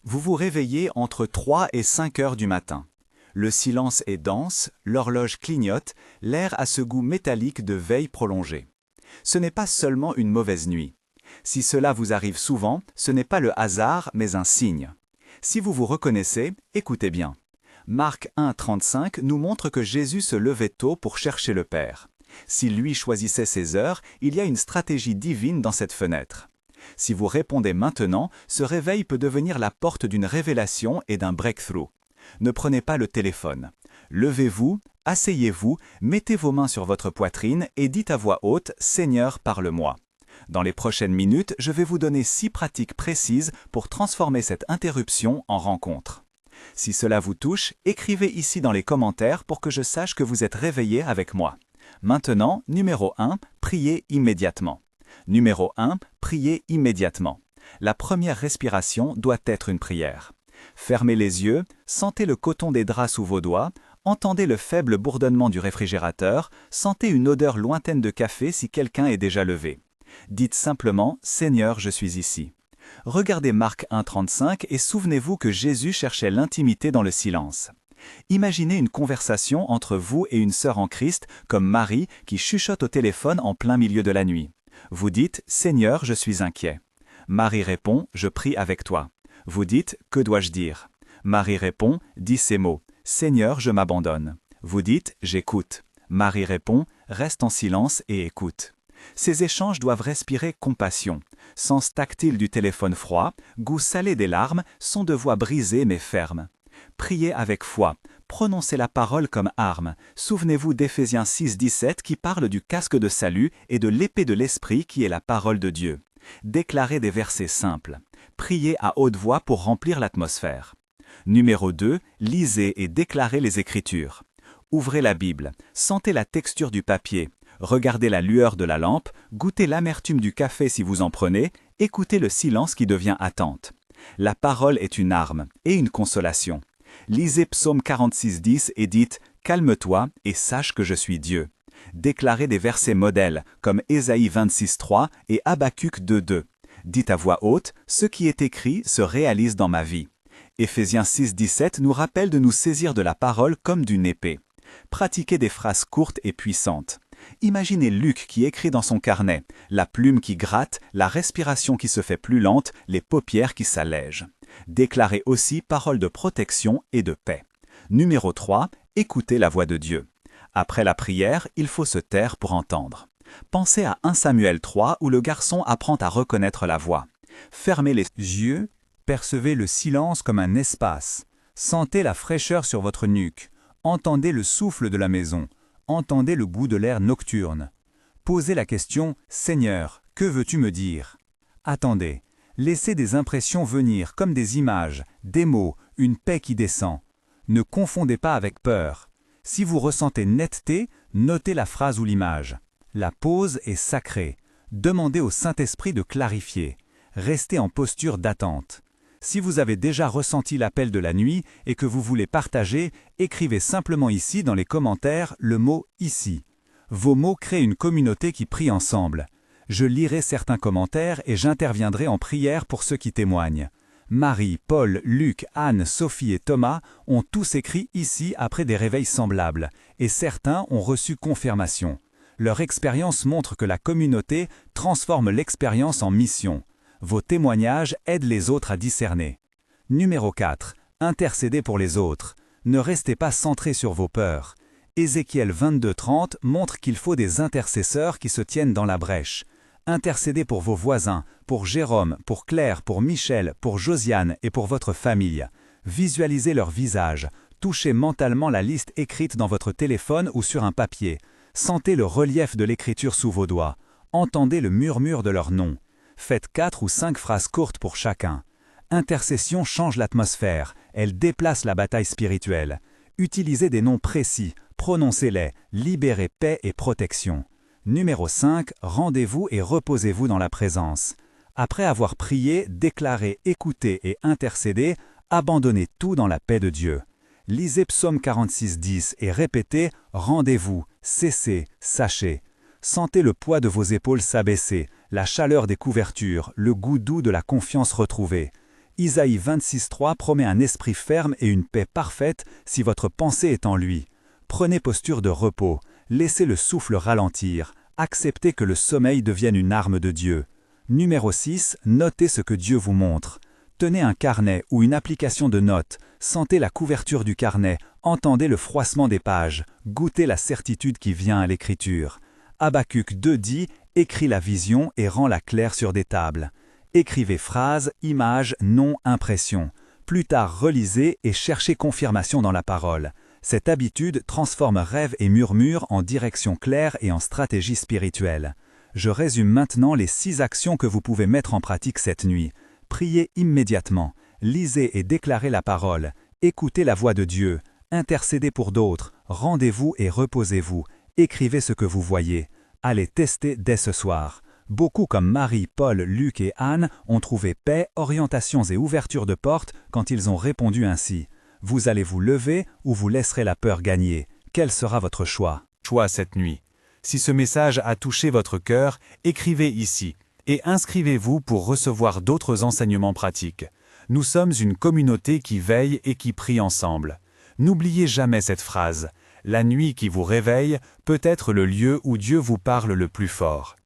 Vous vous réveillez entre 3 et 5 heures du matin. Le silence est dense, l'horloge clignote, l'air a ce goût métallique de veille prolongée. Ce n'est pas seulement une mauvaise nuit. Si cela vous arrive souvent, ce n'est pas le hasard, mais un signe. Si vous vous reconnaissez, écoutez bien. Marc 1,35 nous montre que Jésus se levait tôt pour chercher le Père. Si lui choisissait ses heures, il y a une stratégie divine dans cette fenêtre. Si vous répondez maintenant, ce réveil peut devenir la porte d'une révélation et d'un breakthrough. Ne prenez pas le téléphone. Levez-vous, asseyez-vous, mettez vos mains sur votre poitrine et dites à voix haute « Seigneur, parle-moi ». Dans les prochaines minutes, je vais vous donner 6 pratiques précises pour transformer cette interruption en rencontre. Si cela vous touche, écrivez ici dans les commentaires pour que je sache que vous êtes réveillé avec moi. Maintenant, numéro 1, priez immédiatement. Numéro 1, priez immédiatement. La première respiration doit être une prière. Fermez les yeux, sentez le coton des draps sous vos doigts, entendez le faible bourdonnement du réfrigérateur, sentez une odeur lointaine de café si quelqu'un est déjà levé. Dites simplement « Seigneur, je suis ici ». Regardez Marc 1,35 et souvenez-vous que Jésus cherchait l'intimité dans le silence. Imaginez une conversation entre vous et une sœur en Christ, comme Marie, qui chuchote au téléphone en plein milieu de la nuit. Vous dites « Seigneur, je suis inquiet ». Marie répond « Je prie avec toi ». Vous dites « Que dois-je dire ?» Marie répond « Dis ces mots « Seigneur, je m'abandonne ». Vous dites « J'écoute ». Marie répond « Reste en silence et écoute ». Ces échanges doivent respirer compassion. Sens tactile du téléphone froid, goût salé des larmes, son de voix brisée mais ferme. Priez avec foi, prononcez la parole comme arme. Souvenez-vous d'Éphésiens 6,17 qui parle du casque de salut et de l'épée de l'esprit qui est la parole de Dieu. Déclarez des versets simples. Priez à haute voix pour remplir l'atmosphère. Numéro 2, lisez et déclarez les Écritures. Ouvrez la Bible, sentez la texture du papier, regardez la lueur de la lampe, goûtez l'amertume du café si vous en prenez, écoutez le silence qui devient attente. La parole est une arme et une consolation. Lisez Psaume 46,10 et dites « Calme-toi et sache que je suis Dieu ». Déclarez des versets modèles comme Ésaïe 26,3 et Habacuc 2,2. Dites à voix haute « Ce qui est écrit se réalise dans ma vie ». Éphésiens 6,17 nous rappelle de nous saisir de la parole comme d'une épée. Pratiquez des phrases courtes et puissantes. Imaginez Luc qui écrit dans son carnet, la plume qui gratte, la respiration qui se fait plus lente, les paupières qui s'allègent. Déclarez aussi paroles de protection et de paix. Numéro 3, écoutez la voix de Dieu. Après la prière, il faut se taire pour entendre. Pensez à 1 Samuel 3 où le garçon apprend à reconnaître la voix. Fermez les yeux, percevez le silence comme un espace. Sentez la fraîcheur sur votre nuque. Entendez le souffle de la maison. Entendez le goût de l'air nocturne. Posez la question « Seigneur, que veux-tu me dire ?» Attendez. Laissez des impressions venir comme des images, des mots, une paix qui descend. Ne confondez pas avec peur. Si vous ressentez netteté, notez la phrase ou l'image. La pause est sacrée. Demandez au Saint-Esprit de clarifier. Restez en posture d'attente. Si vous avez déjà ressenti l'appel de la nuit et que vous voulez partager, écrivez simplement ici dans les commentaires le mot « ici ». Vos mots créent une communauté qui prie ensemble. Je lirai certains commentaires et j'interviendrai en prière pour ceux qui témoignent. Marie, Paul, Luc, Anne, Sophie et Thomas ont tous écrit ici après des réveils semblables, et certains ont reçu confirmation. Leur expérience montre que la communauté transforme l'expérience en mission. Vos témoignages aident les autres à discerner. Numéro 4. Intercédez pour les autres. Ne restez pas centrés sur vos peurs. Ézéchiel 22,30 montre qu'il faut des intercesseurs qui se tiennent dans la brèche. Intercédez pour vos voisins, pour Jérôme, pour Claire, pour Michel, pour Josiane et pour votre famille. Visualisez leur visage. Touchez mentalement la liste écrite dans votre téléphone ou sur un papier. Sentez le relief de l'écriture sous vos doigts. Entendez le murmure de leur nom. Faites 4 ou 5 phrases courtes pour chacun. Intercession change l'atmosphère, elle déplace la bataille spirituelle. Utilisez des noms précis, prononcez-les, libérez paix et protection. Numéro 5, rendez-vous et reposez-vous dans la présence. Après avoir prié, déclaré, écouté et intercédé, abandonnez tout dans la paix de Dieu. Lisez Psaume 46,10 et répétez « Rendez-vous, cessez, sachez ». Sentez le poids de vos épaules s'abaisser, la chaleur des couvertures, le goût doux de la confiance retrouvée. Isaïe 26,3 promet un esprit ferme et une paix parfaite si votre pensée est en lui. Prenez posture de repos, laissez le souffle ralentir, acceptez que le sommeil devienne une arme de Dieu. Numéro 6, notez ce que Dieu vous montre. Tenez un carnet ou une application de notes, sentez la couverture du carnet, entendez le froissement des pages, goûtez la certitude qui vient à l'écriture. Habacuc 2 dit « Écris la vision et rends-la claire sur des tables ». Écrivez phrases, images, noms, impressions. Plus tard, relisez et cherchez confirmation dans la parole. Cette habitude transforme rêves et murmures en direction claire et en stratégie spirituelle. Je résume maintenant les 6 actions que vous pouvez mettre en pratique cette nuit. Priez immédiatement, lisez et déclarez la parole, écoutez la voix de Dieu, intercédez pour d'autres, rendez-vous et reposez-vous, écrivez ce que vous voyez. Allez tester dès ce soir. Beaucoup comme Marie, Paul, Luc et Anne ont trouvé paix, orientations et ouvertures de portes quand ils ont répondu ainsi. Vous allez vous lever ou vous laisserez la peur gagner. Quel sera votre choix? Choix cette nuit. Si ce message a touché votre cœur, écrivez ici et inscrivez-vous pour recevoir d'autres enseignements pratiques. Nous sommes une communauté qui veille et qui prie ensemble. N'oubliez jamais cette phrase. La nuit qui vous réveille peut être le lieu où Dieu vous parle le plus fort.